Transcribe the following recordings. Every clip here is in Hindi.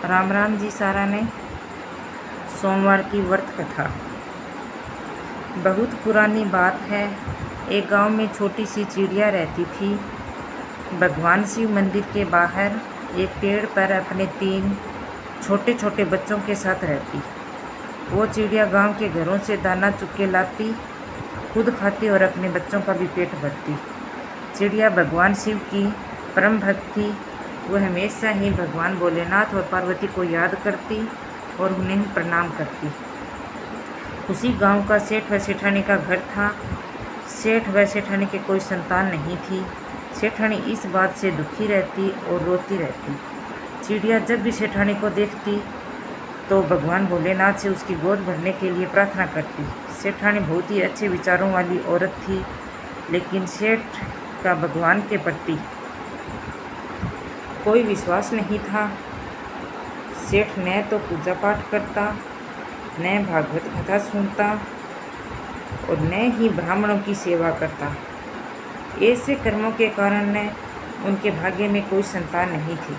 राम राम जी सारा ने। सोमवार की व्रत कथा। बहुत पुरानी बात है। एक गांव में छोटी सी चिड़िया रहती थी। भगवान शिव मंदिर के बाहर एक पेड़ पर अपने 3 छोटे छोटे बच्चों के साथ रहती। वो चिड़िया गांव के घरों से दाना चुग के लाती, खुद खाती और अपने बच्चों का भी पेट भरती। चिड़िया भगवान शिव की परम भक्त थी। वह हमेशा ही भगवान भोलेनाथ और पार्वती को याद करती और उन्हें प्रणाम करती। उसी गांव का सेठ व सेठानी का घर था। सेठ व सेठानी के कोई संतान नहीं थी। सेठानी इस बात से दुखी रहती और रोती रहती। चिड़िया जब भी सेठानी को देखती तो भगवान भोलेनाथ से उसकी गोद भरने के लिए प्रार्थना करती। सेठानी बहुत ही अच्छे विचारों वाली औरत थी, लेकिन सेठ का भगवान के प्रति कोई विश्वास नहीं था। सेठ न तो पूजा पाठ करता, न भागवत कथा सुनता और न ही ब्राह्मणों की सेवा करता। ऐसे कर्मों के कारण न उनके भाग्य में कोई संतान नहीं थी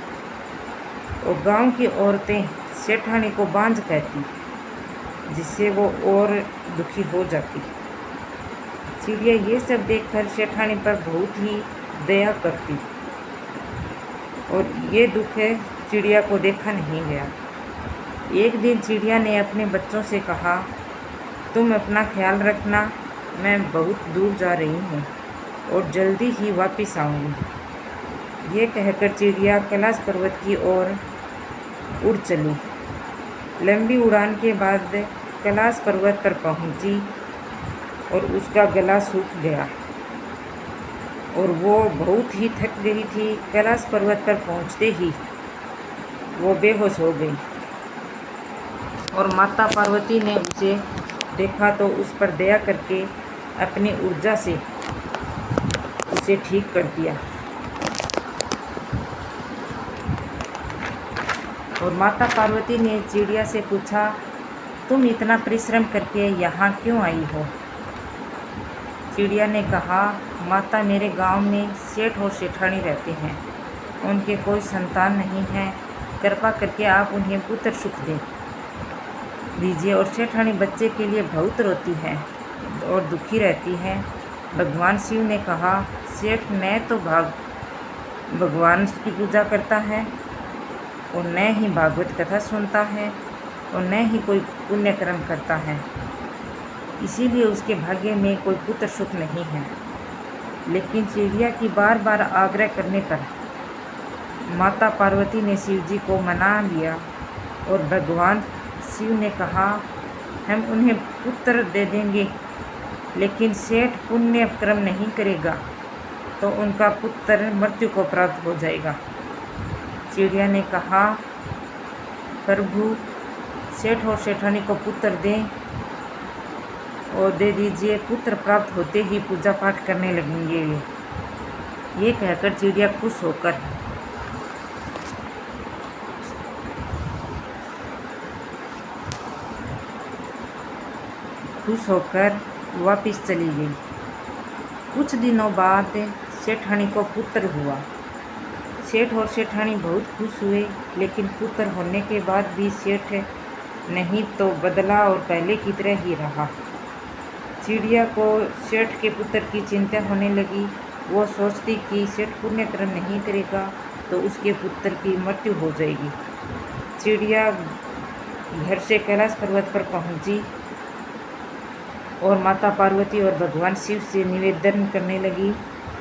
और गांव की औरतें सेठानी को बांझ कहती, जिससे वो और दुखी हो जाती। चिड़िया ये सब देखकर सेठानी पर बहुत ही दया करती और ये दुख चिड़िया को देखा नहीं गया। एक दिन चिड़िया ने अपने बच्चों से कहा, तुम अपना ख्याल रखना, मैं बहुत दूर जा रही हूँ और जल्दी ही वापस आऊँगी। ये कहकर चिड़िया कैलाश पर्वत की ओर उड़ चली। लंबी उड़ान के बाद कैलाश पर्वत पर पहुँची और उसका गला सूख गया और वो बहुत ही थक गई थी। कैलाश पर्वत पर पहुँचते ही वो बेहोश हो गई और माता पार्वती ने उसे देखा तो उस पर दया करके अपनी ऊर्जा से उसे ठीक कर दिया। और माता पार्वती ने चिड़िया से पूछा, तुम इतना परिश्रम करके यहाँ क्यों आई हो? चिड़िया ने कहा, माता, मेरे गांव में सेठ और सेठानी रहते हैं, उनके कोई संतान नहीं है, कृपा करके आप उन्हें पुत्र सुख दे दीजिए। और सेठानी बच्चे के लिए बहुत रोती है और दुखी रहती है। भगवान शिव ने कहा, सेठ न तो भगवान की पूजा करता है और न ही भागवत कथा सुनता है और न ही कोई पुण्य कर्म करता है, इसीलिए उसके भाग्य में कोई पुत्र सुख नहीं है। लेकिन चिड़िया की बार बार आग्रह करने पर माता पार्वती ने शिव जी को मना लिया और भगवान शिव ने कहा, हम उन्हें पुत्र दे देंगे, लेकिन सेठ पुण्य कर्म नहीं करेगा तो उनका पुत्र मृत्यु को प्राप्त हो जाएगा। चिड़िया ने कहा, प्रभु, सेठ और सेठानी को पुत्र दें और दे दीजिए, पुत्र प्राप्त होते ही पूजा पाठ करने लगेंगे। ये कहकर चिड़िया खुश होकर वापस चली गई। कुछ दिनों बाद सेठानी को पुत्र हुआ। सेठ और सेठानी बहुत खुश हुए, लेकिन पुत्र होने के बाद भी सेठ नहीं तो बदला और पहले की तरह ही रहा। चिड़िया को सेठ के पुत्र की चिंता होने लगी। वो सोचती कि सेठ पुण्य कर्म नहीं करेगा तो उसके पुत्र की मृत्यु हो जाएगी। चिड़िया घर से कैलाश पर्वत पर पहुंची और माता पार्वती और भगवान शिव से निवेदन करने लगी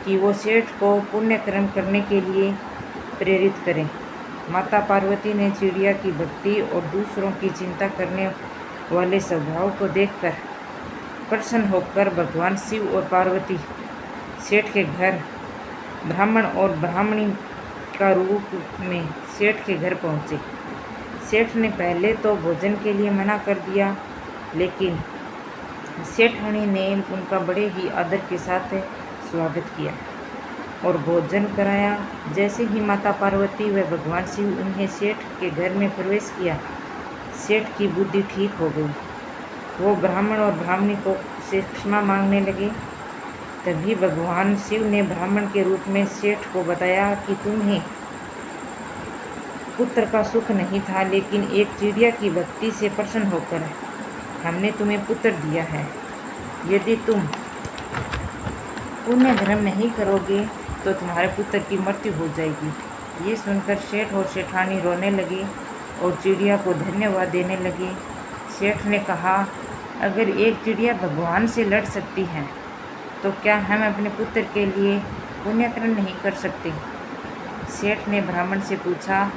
कि वो सेठ को पुण्य कर्म करने के लिए प्रेरित करें। माता पार्वती ने चिड़िया की भक्ति और दूसरों की चिंता करने वाले स्वभाव को देखकर प्रसन्न होकर भगवान शिव और पार्वती सेठ के घर ब्राह्मण और ब्राह्मणी का रूप में सेठ के घर पहुँचे। सेठ ने पहले तो भोजन के लिए मना कर दिया, लेकिन सेठानी ने उनका बड़े ही आदर के साथ स्वागत किया और भोजन कराया। जैसे ही माता पार्वती व भगवान शिव उन्हें सेठ के घर में प्रवेश किया, सेठ की बुद्धि ठीक हो गई। वो ब्राह्मण और ब्राह्मणी को से क्षमा मांगने लगे। तभी भगवान शिव ने ब्राह्मण के रूप में सेठ को बताया कि तुम्हें पुत्र का सुख नहीं था, लेकिन एक चिड़िया की भक्ति से प्रसन्न होकर हमने तुम्हें पुत्र दिया है। यदि तुम पुण्य धर्म नहीं करोगे तो तुम्हारे पुत्र की मृत्यु हो जाएगी। ये सुनकर सेठ और सेठानी रोने लगे और चिड़िया को धन्यवाद देने लगे। सेठ ने कहा, अगर एक चिड़िया भगवान से लड़ सकती है तो क्या हम अपने पुत्र के लिए पुण्यकर्म नहीं कर सकते? सेठ ने ब्राह्मण से पूछा,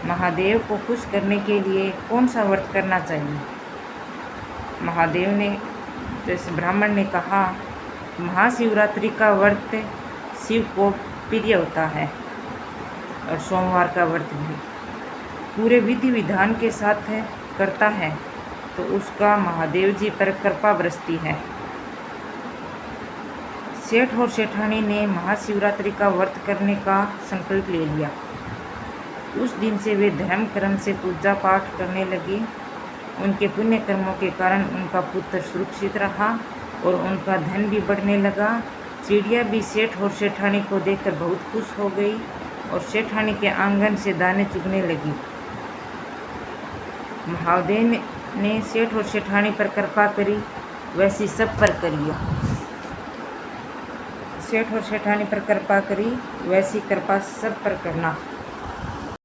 महादेव को खुश करने के लिए कौन सा व्रत करना चाहिए? ब्राह्मण ने कहा, महाशिवरात्रि का व्रत शिव को प्रिय होता है और सोमवार का व्रत भी पूरे विधि विधान के साथ करता है तो उसका महादेव जी पर कृपा बरसती है। सेठ और सेठानी ने महाशिवरात्रि का व्रत करने का संकल्प ले लिया। उस दिन से वे धर्म कर्म से पूजा पाठ करने लगे। उनके पुण्य कर्मों के कारण उनका पुत्र सुरक्षित रहा और उनका धन भी बढ़ने लगा। चिड़िया भी सेठ और सेठानी को देखकर बहुत खुश हो गई और सेठानी के आंगन से दाने चुगने लगी। महादेव ने सेठ और सेठानी पर कृपा करी, वैसी सब पर करी। सेठ और सेठानी पर कृपा करी, वैसी कृपा सब पर करना।